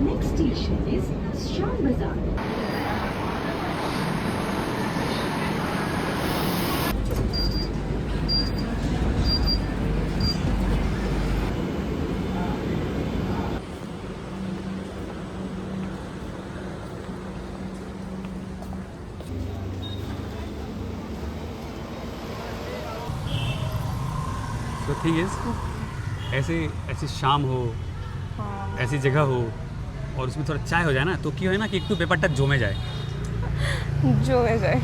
The next station is Sham Bazaar. तो thing is ऐसे ऐसी शाम हो, ऐसी जगह हो और उसमें थोड़ा चाय हो जाए ना, तो क्यों है ना कि एक तो पेपर टच जमे जाए. जो है जाए.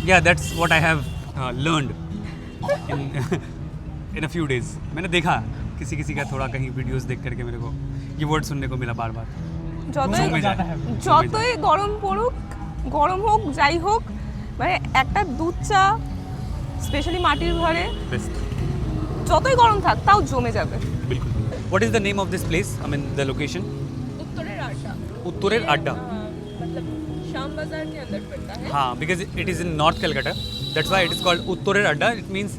या that's what I have learned in a few days. मैंने देखा किसी का थोड़ा कहीं वीडियोस देख करके मेरे को ये वर्ड सुनने को मिला बार बार. যতই গরম পড়ুক, গরম হোক যাই হোক, মানে একটা দুধ চা স্পেশালি মাটির ঘরে बेस्ट. যতই গরম থাক তাও জমে যাবে. बिल्कुल. What is the name of this place? I mean the location. উত্তরের আড্ডা. उत्तरेर अड्डा. मतलब शाम बाजार के अंदर पड़ता है. हाँ, because it is in north Calcutta. That's why it is called उत्तरेर अड्डा. It means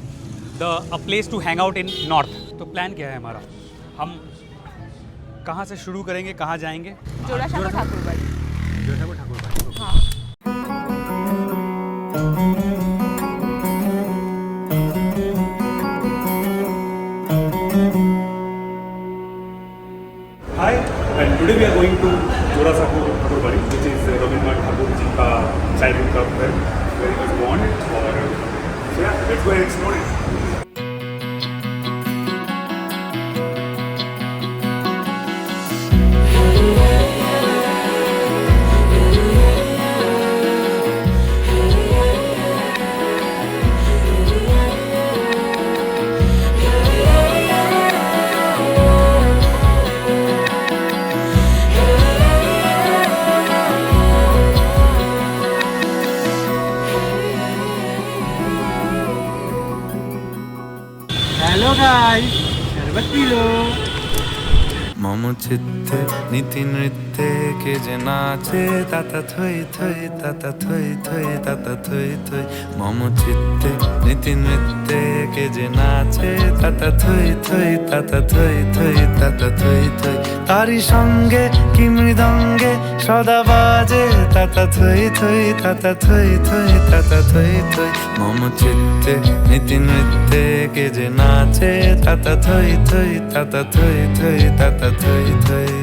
a place to hang out in north. तो प्लान क्या है हमारा? हम कहाँ से शुरू करेंगे, कहाँ जाएंगे? জোড়াসাঁকো ঠাকুর বাড়ি. जोरासाँको ठाकुर बाड़ी. হ্যাঁ. Hi, and today we are going to जोरासाँको Thakur बाड़ी, which is रविंद्रनाथ ठाकुर जी का childhood का very much born. और so yeah, let's go and explore it. Hello guys, शरबत पी लो. मम चित्ते नीति नृत्ये के जे नाचे ताता थोई थोई ताता थोई थोई ताता थोई थोई. मम चित्ते नीति नृत्ये के जे नाचे ताता थोई थोई ताता थोई थोई ताता थोई थोई. तारी संगे कि मृदंगे सदा बाजे ताता थोई थोई ताता थोई थोई ताता थोई थोई. मम चित्ते नीति नृत्ये के जे नाचे ताता थोई थोई ताता थोई थोई ताता थोई थोई.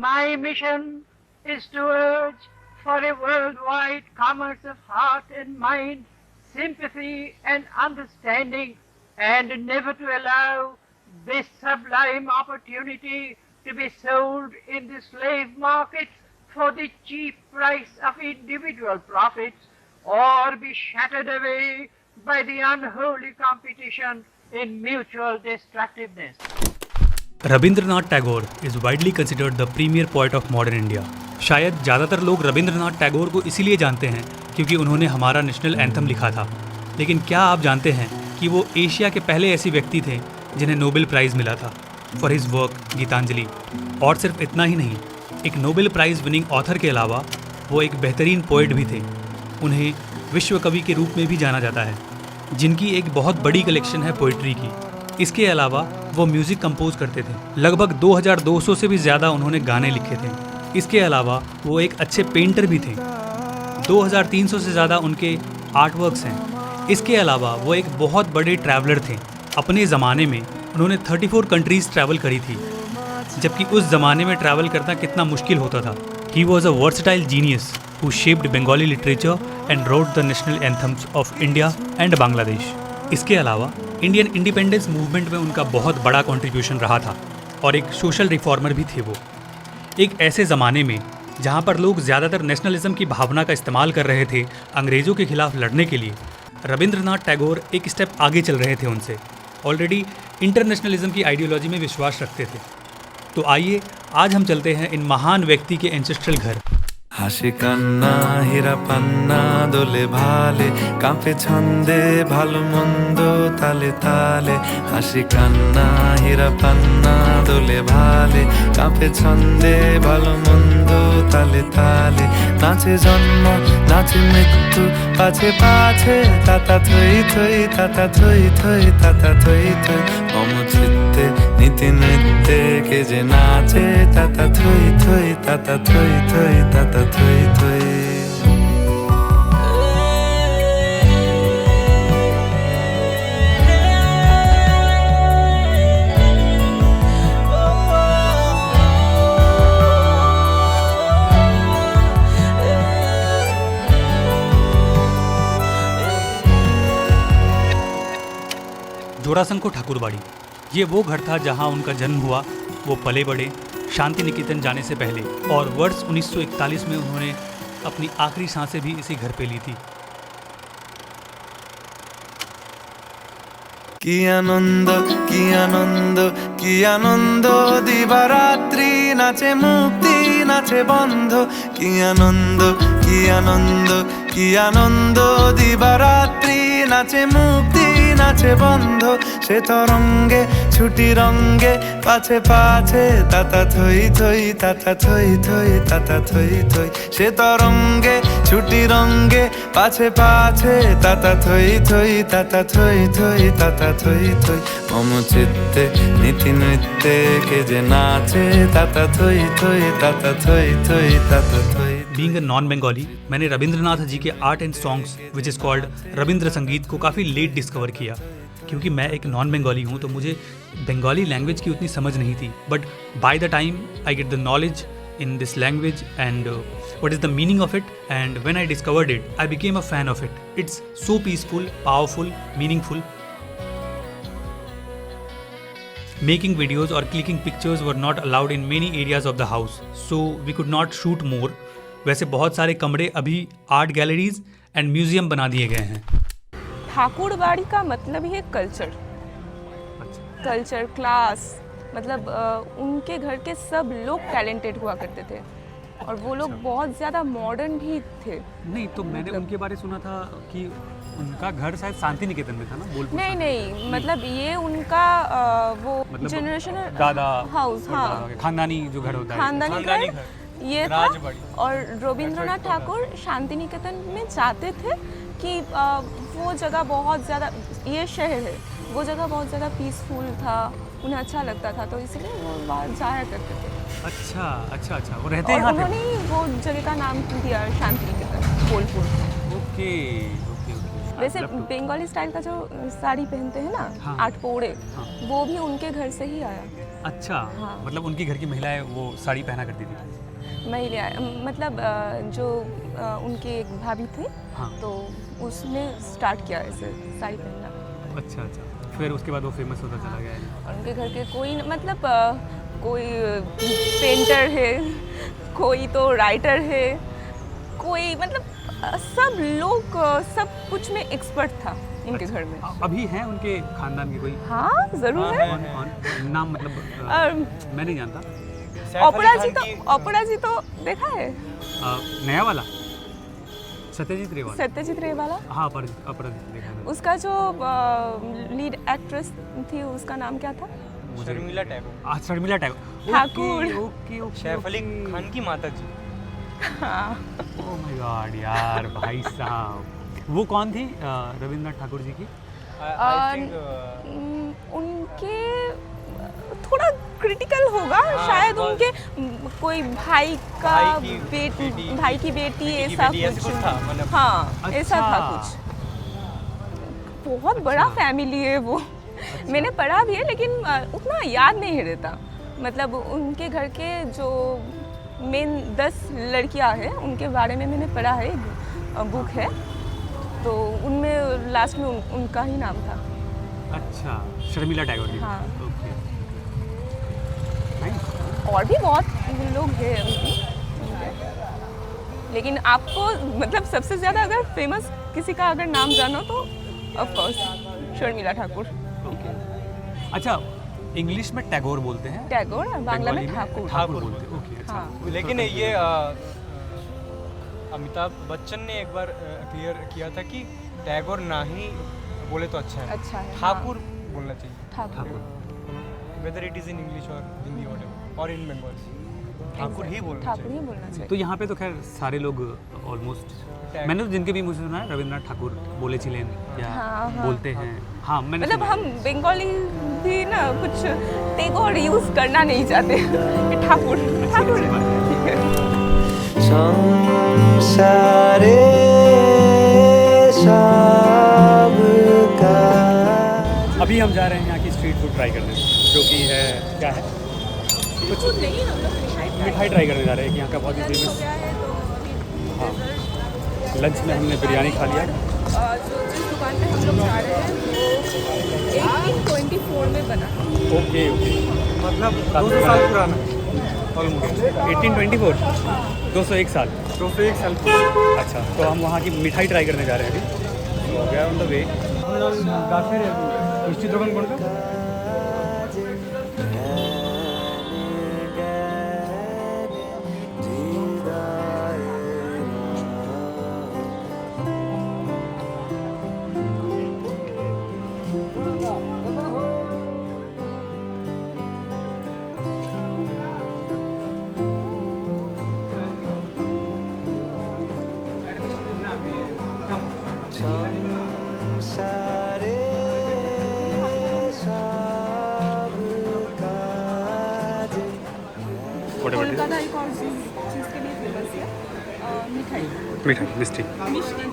My mission is to urge for a worldwide commerce of heart and mind, sympathy and understanding, and never to allow this sublime opportunity to be sold in the slave market for the cheap price of individual profits, or be shattered away by the unholy competition in mutual destructiveness. Rabindranath Tagore is widely considered the premier poet of modern India. शायद ज़्यादातर लोग रविंद्रनाथ टैगोर को इसीलिए जानते हैं क्योंकि उन्होंने हमारा नेशनल एंथम लिखा था. लेकिन क्या आप जानते हैं कि वो एशिया के पहले ऐसे व्यक्ति थे जिन्हें नोबेल प्राइज़ मिला था फॉर हिज वर्क गीतांजलि. और सिर्फ इतना ही नहीं, एक नोबेल प्राइज़ विनिंग ऑथर के अलावा वो एक बेहतरीन पोएट भी थे. उन्हें विश्व कवि के रूप में भी जाना जाता है, जिनकी एक बहुत बड़ी कलेक्शन है पोइट्री की. इसके अलावा वो म्यूज़िक कंपोज करते थे. लगभग 2200 से भी ज़्यादा उन्होंने गाने लिखे थे. इसके अलावा वो एक अच्छे पेंटर भी थे. 2300 से ज़्यादा उनके आर्ट वर्क्स हैं. इसके अलावा वो एक बहुत बड़े ट्रैवलर थे. अपने ज़माने में उन्होंने 34 कंट्रीज़ ट्रैवल करी थी, जबकि उस ज़माने में ट्रैवल करना कितना मुश्किल होता था. He was a versatile genius who shaped Bengali literature and wrote the national anthems of India and Bangladesh. इसके अलावा इंडियन इंडिपेंडेंस मूवमेंट में उनका बहुत बड़ा कंट्रीब्यूशन रहा था और एक सोशल रिफॉर्मर भी थे वो. एक ऐसे ज़माने में जहाँ पर लोग ज़्यादातर नेशनलिज्म की भावना का इस्तेमाल कर रहे थे अंग्रेज़ों के खिलाफ लड़ने के लिए, रविंद्रनाथ टैगोर एक स्टेप आगे चल रहे थे उनसे. ऑलरेडी इंटरनेशनलिज्म की आइडियोलॉजी में विश्वास रखते थे. तो आइए आज हम चलते हैं इन महान व्यक्ति के एंसेस्ट्रल घर হাসি কান্না হীরা পান্না দোলে ভালে কাঁপে ছন্দে ভালো মন্দ তালে তালে হাসি কান্না হীরা পান্না দোলে ভালে কাঁপে ছন্দে ভালো মন্দ তালে তালে নাচে জন্ম নাচে মৃত্যু পাছে পাছে তাতা থই থই তাতা থই থই তাতা থই থই মম চিত্তে নীতি নৃত্যে কে যে নাচে তাতা থই থই তাতা থই থই তাতা থই থই जोरासंको ठाकुरबाड़ी, ये वो घर था जहां उनका जन्म हुआ। वो पले बड़े शांति निकेतन जाने से पहले, और वर्ष 1941 में उन्होंने अपनी आखिरी सांसें भी इसी घर पे ली थी। কি আনন্দ কি আনন্দ কি আনন্দ দিবারাত্রি নাচে মুক্তি নাচে বন্ধ কি আনন্দ কি আনন্দ কি আনন্দ দিবারাত্রি নাচে মুক্তি নাচে বন্ধ সে তরঙ্গে ছুটি রঙ্গে পাছে পাছে তাতা থই থই তাতা থই থই তাতা থই থই সে তরঙ্গে ছুটি রঙ্গে পাছে পাছে তাতা থই থই তাতা থই থই তাতা থই থই মম চিত্তে নীতি নৃত্যে কে যে নাচে তাতা থই থই তাতা থই থই তাতা থই। बीइंग अ नॉन बंगाली, मैंने रविंद्रनाथ जी के art and songs which is called Ravindra संगीत को काफ़ी लेट डिस्कवर किया। क्योंकि मैं एक नॉन बंगाली हूँ तो मुझे बंगाली लैंग्वेज की उतनी समझ नहीं थी, but by the time I get the knowledge in this language and what is the meaning of it, and when I discovered it I became a fan of it. It's so peaceful, powerful, meaningful. Making videos or clicking pictures were not allowed in many areas of the house, so we could not shoot more. वैसे बहुत सारे कमरे अभी art galleries and museum बना दिए गए हैं। ठाकुरबाड़ी का मतलब ही है कल्चर, कल्चर क्लास, मतलब उनके घर के सब लोग टैलेंटेड हुआ करते थे और वो लोग बहुत ज़्यादा मॉडर्न भी थे। नहीं तो मैंने उनके बारे सुना था कि उनका घर शायद शांति निकेतन में था ना, बोलपुर। नहीं नहीं, मतलब ये उनका वो मतलब जनरेशनल दादा हाउस, हाँ, खानदानी जो घर होता है, खानदानी घर ये था। और रविंद्रनाथ ठाकुर शांति निकेतन में चाहते थे कि वो जगह बहुत ज़्यादा, ये शहर है, वो जगह बहुत ज़्यादा पीसफुल था, उन्हें अच्छा लगता था, तो इसलिए वो बाहर जाया करते थे। अच्छा अच्छा अच्छा, वो रहते यहाँ थे। उन्होंने ही वो जगह का नाम दिया Santiniketan, Bolpur. Okay okay okay. वैसे बंगाली स्टाइल का जो साड़ी पहनते हैं ना, हाँ, 8 पोड़े, हाँ, वो भी उनके घर से ही आया। अच्छा, हाँ, मतलब उनकी घर की महिलाएं वो साड़ी पहना करती थी। महिला मतलब जो उनके एक भाभी थे, हाँ, तो उसने स्टार्ट किया ऐसे साड़ी पहनना। अच्छा अच्छा, फिर उसके बाद वो फेमस होता चला गया है। और उनके घर के कोई मतलब कोई पेंटर है, कोई तो राइटर है, कोई मतलब सब लोग सब कुछ में एक्सपर्ट था उनके घर में। अभी हैं उनके खानदान के कोई? हाँ जरूर है। कौन नाम, मतलब मैं नहीं जानता। ओपरा जी तो देखा है, नया वाला सत्यजीत रे वाला। सत्यजीत रे वाला, हाँ, अपराजित देखा है। उसका जो लीड एक्ट्रेस थी उसका नाम क्या था? शर्मिला टैगोर। शर्मिला टैगोर ठाकुर। Okay okay. सैफ अली खान की माता जी। हाँ। ओह माय गॉड यार, भाई साहब, वो कौन थी रविंद्रनाथ ठाकुर जी की? उनके थोड़ा क्रिटिकल होगा शायद, उनके कोई भाई की बेटी ऐसा कुछ था, मतलब हाँ ऐसा था कुछ। बहुत बड़ा फैमिली है वो। मैंने पढ़ा भी है लेकिन उतना याद नहीं रहता। मतलब उनके घर के जो मेन 10 लड़कियां हैं उनके बारे में मैंने पढ़ा है, बुक है, तो उनमें लास्ट में उनका ही नाम था। अच्छा, शर्मिला टैगोर जी। हाँ। ओके। और भी बहुत लोग हैं उनकी, लेकिन आपको मतलब सबसे ज़्यादा अगर फेमस किसी का अगर नाम जानो तो ऑफ कोर्स शर्मिला ठाकुर। अच्छा, इंग्लिश में टैगोर बोलते हैं, टैगोर, बांग्ला में ठाकुर। ठाकुर बोलते हैं। ओके, अच्छा। हाँ। लेकिन ये अमिताभ बच्चन ने एक बार क्लियर किया था कि टैगोर ना ही बोले तो अच्छा है, अच्छा है, ठाकुर बोलना चाहिए, Thakur. Whether it is in English और हिंदी और इन बंगाली, ठाकुर ही बोलना ठाकुर चाहिए। ही बोलना चाहिए। तो यहाँ पे तो खैर सारे लोग ऑलमोस्ट, मैंने तो जिनके भी मुझे सुना है रविंद्रनाथ ठाकुर बोले चिलेन या हाँ। बोलते हैं। हाँ मैंने मतलब सुना है। हम बंगाली भी ना कुछ टैगोर यूज करना नहीं चाहते कि ठाकुर ठाकुर। संसारे सबका। अभी हम जा रहे हैं यहाँ की स्ट्रीट फूड ट्राई करने, जो कि है क्या है, कुछ मिठाई ट्राई करने जा रहे हैं। यहाँ का बहुत ही फेमस। हाँ, लंच में हमने बिरयानी खा लिया। जिस दुकान पे हम लोग जा रहे हैं वो 1824 में बना। ओके ओके, मतलब 200 साल पुराना ऑलमोस्ट। 1824, 201 साल। 201 साल अच्छा, तो हम वहाँ की मिठाई ट्राई करने जा रहे हैं अभी। तो we are on the way. गाफिर मिष्टी दোकान कोणता? संसारे सबका। कोलकाता एक और चीज़ के लिए फेमस है, मिठाई। मिठाई मिष्टी। मिष्टी।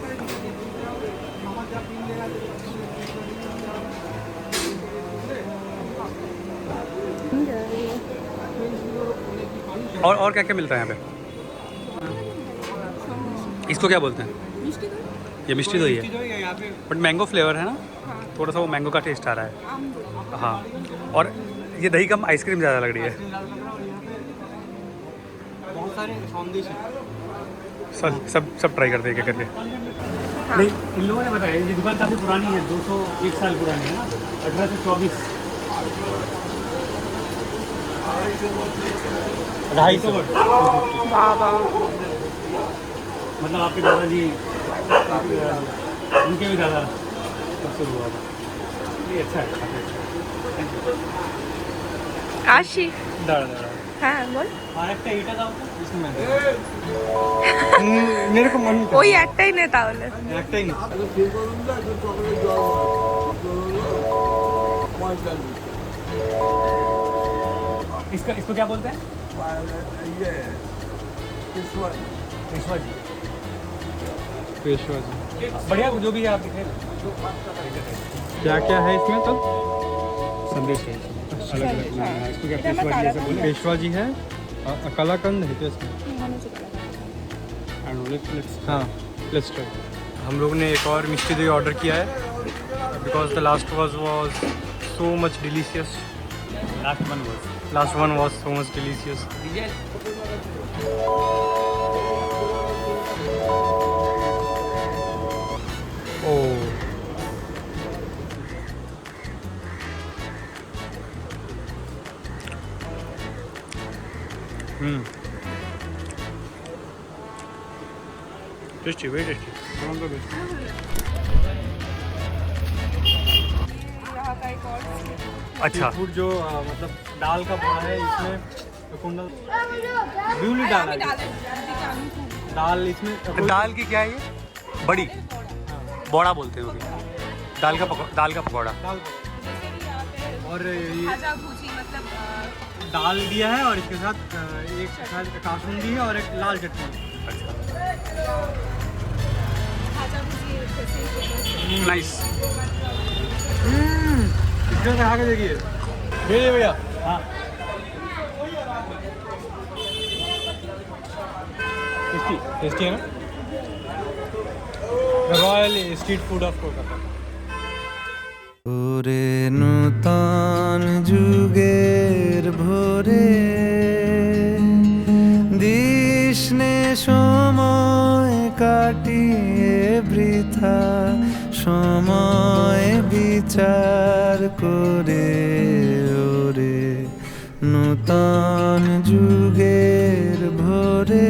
और क्या क्या मिलता है यहाँ पे? इसको क्या बोलते हैं? ये मिष्टी दही है, यहाँ पे बट मैंगो फ्लेवर है ना, थोड़ा सा वो मैंगो का टेस्ट आ रहा है। हाँ, और ये दही कम आइसक्रीम ज़्यादा लग रही है। बहुत सारे सॉन्देश हैं। सब ट्राई करते हैं क्या करके। नहीं, इन लोगों ने बताया ये दुकान काफ़ी पुरानी है, 201 साल पुरानी है ना, 1824। 250 वर्ष। मतलब आपके दादाजी उनके भी दादा कब शुरू हुआ था। ये अच्छा है, काफ़ी अच्छा है। आशी। दाड़ा हाँ बोल। আরেকটা এটা দাও তো। इसमें मेरे को मन ওই একটাই নে তাহলে। একটাই না। इसको क्या बोलते हैं? पेशवा जी। पेशवा जी। बढ़िया, जो भी है आप दिखे। क्या क्या है इसमें तो? संदेश है अलग अलग। इसको क्या पेशवा जी ऐसे बोले? पेशवा जी है, कलाकंद है तो इसमें। हाँ, लेट्स ट्राई। हम लोग ने एक और मिष्टी दही ऑर्डर किया है because the last was so much delicious. Last one was so much delicious. Oh. Tasty, very tasty. यहाँ का एक और अच्छा, फूड जो मतलब दाल का बड़ा है, इसमें कुंडल ब्यूली दाल है। दाल इसमें दाल की क्या है ये? बड़ी बोड़ा बोलते हैं वो भी। दाल का पकौड़ा। दाल और ये खाजा भूजी मतलब दाल दिया है और इसके साथ एक कासूंदी है और एक लाल चटनी। खाजा भूजी जैसे नाइस। इसके साथ आगे देखिए भैया। हाँ, टेस्टी है ना? Royal street food of Kolkata. ওরে নূতন যুগের ভোরে দিশনে সময় কাটিয়ে বৃথা সময় বিচার করে ওরে নূতন যুগের ভোরে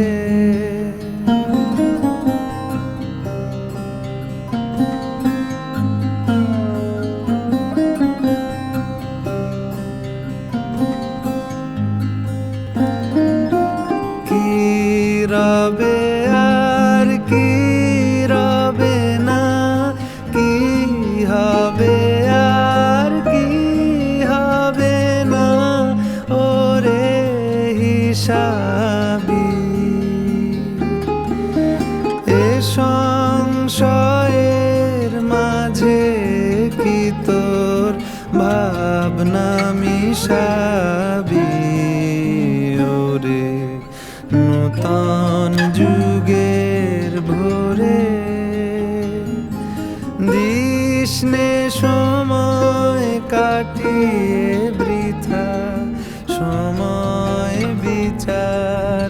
মিশাবি এ সংশয়ের মাঝে কি তোর ভাবনা মিশাবি ওরে নূতন যুগের ভোরে দিশনে সময় কাটিয়ে বৃথা সময় বিচার